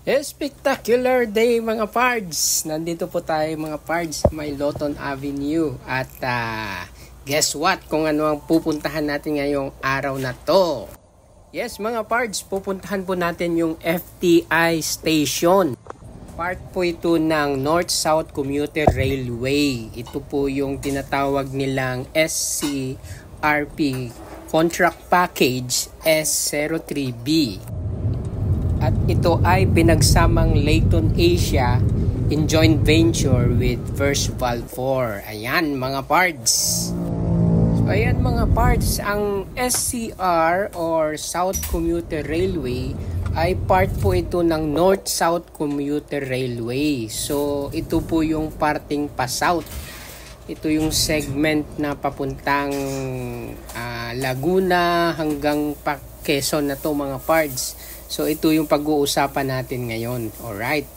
Spectacular day mga pards. Nandito po tayo mga pards sa may Loton Avenue. At guess what? Kung ano ang pupuntahan natin ngayong araw na to. Yes mga pards, pupuntahan po natin yung FTI Station. Part po ito ng North-South Commuter Railway. Ito po yung tinatawag nilang SCRP Contract Package S03B. At ito ay pinagsamang Layton Asia in joint venture with First Balfour. Ayan mga pards. So ayan mga pards, ang SCR or South Commuter Railway ay part po ito ng North-South Commuter Railway. So ito po yung parting pa-south. Ito yung segment na papuntang Laguna hanggang pa Quezon na to mga pards. So ito yung pag-uusapan natin ngayon. Alright.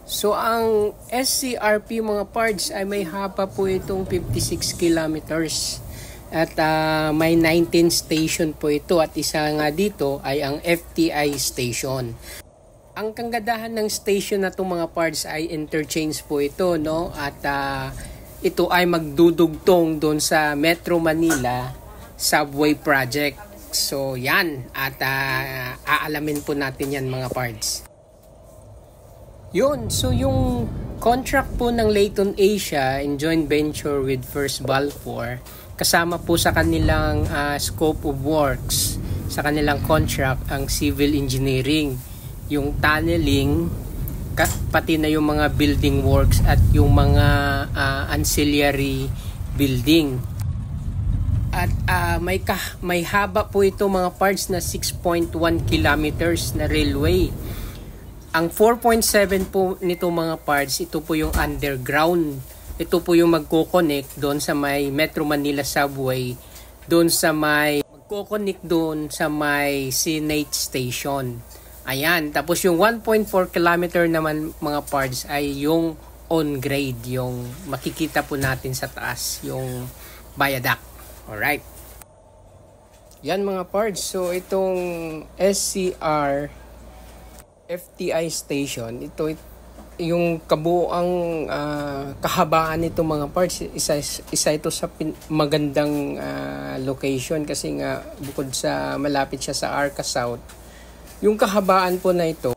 So ang SCRP mga pards ay may haba po itong 56 kilometers. At may 19 station po ito. At isa nga dito ay ang FTI station. Ang kagandahan ng station na itong mga pards ay interchange po ito, no? At ito ay magdudugtong doon sa Metro Manila Subway Project. So yan, at aalamin po natin yan mga pards. Yun, so yung contract po ng Layton Asia in joint venture with First Balfour, kasama po sa kanilang scope of works, sa kanilang contract ang civil engineering, yung tunneling, pati na yung mga building works at yung mga ancillary building. At may haba po ito mga parts na 6.1 kilometers na railway. Ang 4.7 po nito mga parts, ito po yung underground. Ito po yung magko-connect doon sa may Metro Manila Subway, doon sa may magko-connect doon sa may Senate Station. Ayan, tapos yung 1.4 kilometer naman mga parts ay yung on grade, yung makikita po natin sa taas, yung viaduct. Alright. Yan mga parts. So itong SCR FTI station, ito yung kabuoang kahabaan nito mga parts. Isa ito sa magandang location kasi nga bukod sa malapit siya sa Arca South. Yung kahabaan po na ito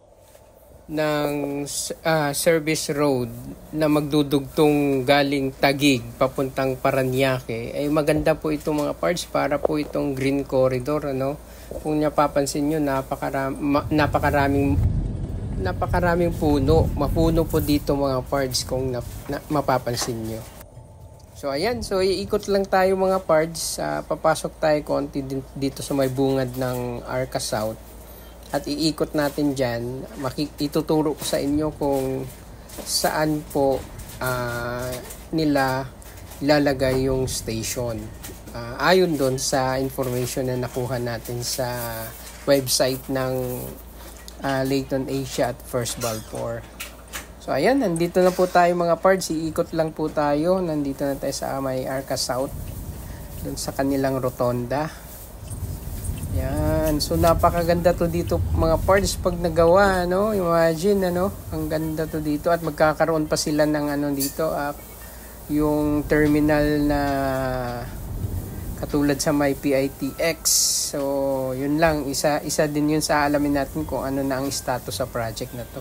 ng service road na magdudugtong galing Taguig papuntang Parañaque ay maganda po ito mga parts para po itong green corridor, ano. Kung napapansin nyo, napakaraming puno, mapuno po dito mga parts kung mapapansin nyo. So ayan, so iikot lang tayo mga parts, papasok tayo konti dito sa may bungad ng Arca South. At iikot natin dyan, ituturo ko sa inyo kung saan po nila ilalagay yung station. Ayon doon sa information na nakuha natin sa website ng Layton Asia at First Balfour. So ayan, nandito na po tayo mga pards, iikot lang po tayo. Nandito na tayo sa may Arca South, doon sa kanilang rotonda. Yan, so napakaganda to dito mga parts pag nagawa, no? Imagine, ano, ang ganda to dito at magkakaroon pa sila ng ano dito, yung terminal na katulad sa may PITX. So, yun lang, isa din yun sa alamin natin kung ano na ang status sa project na to.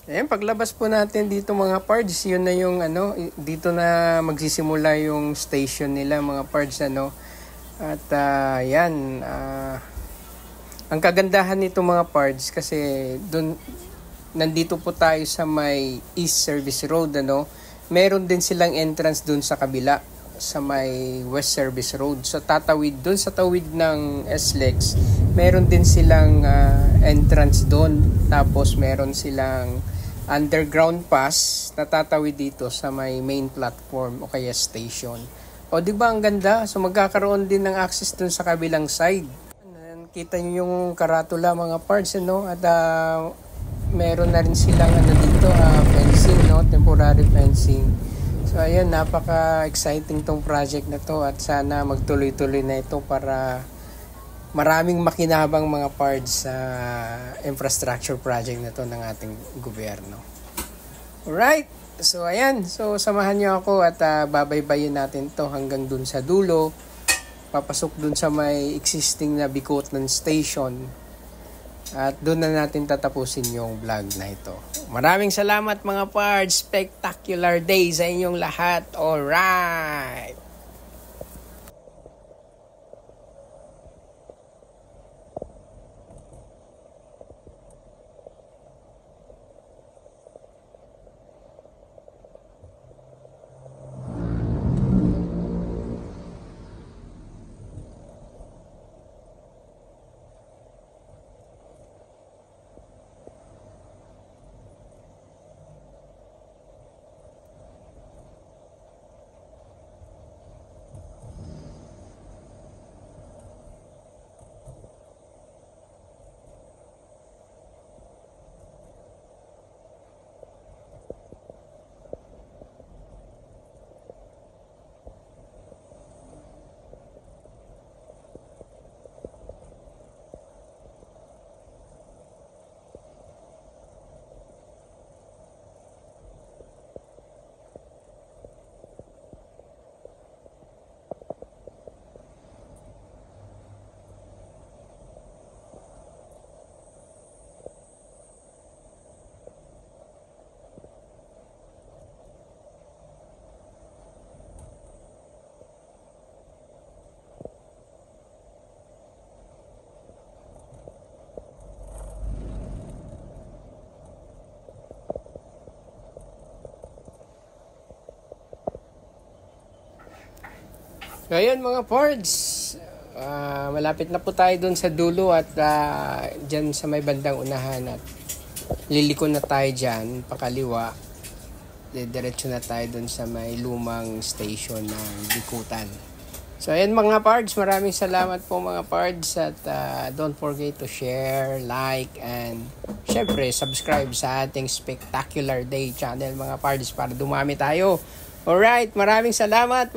Ayan, paglabas po natin dito mga pards, yun na yung ano, dito na magsisimula yung station nila mga pards, ano. At yan, ang kagandahan nito mga pards kasi nandito po tayo sa may East Service Road, ano. Meron din silang entrance dun sa kabila sa may West Service Road. So tatawid dun sa tawid ng SLEX, meron din silang entrance dun. Tapos meron silang underground pass na tatawid dito sa may main platform o kaya station. O di ba ang ganda? So magkakaroon din ng access dun sa kabilang side. Kita niyo yung karatula mga parts, no? At meron na rin silang ano dito, fencing, no? Temporary fencing. So So ayan, napaka-exciting tong project na to at sana magtuloy-tuloy na ito para maraming makinabang mga parts sa infrastructure project na to ng ating gobyerno. Alright, so ayan, so samahan niyo ako at babaybayin natin to hanggang dun sa dulo. Papasok dun sa may existing na Bicutan Station at doon na natin tatapusin yung vlog na ito. Maraming salamat mga pards. Spectacular day sa inyong lahat. Alright! So ayan mga pards, malapit na po tayo dun sa dulo at dyan sa may bandang unahan at liliko na tayo dyan, pakaliwa. Diretso na tayo dun sa may lumang station ng Bicutan. So ayan mga pards, maraming salamat po mga pards at don't forget to share, like, and syempre subscribe sa ating Spectacular Day channel mga pards para dumami tayo. Alright, maraming salamat.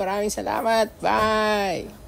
Bye!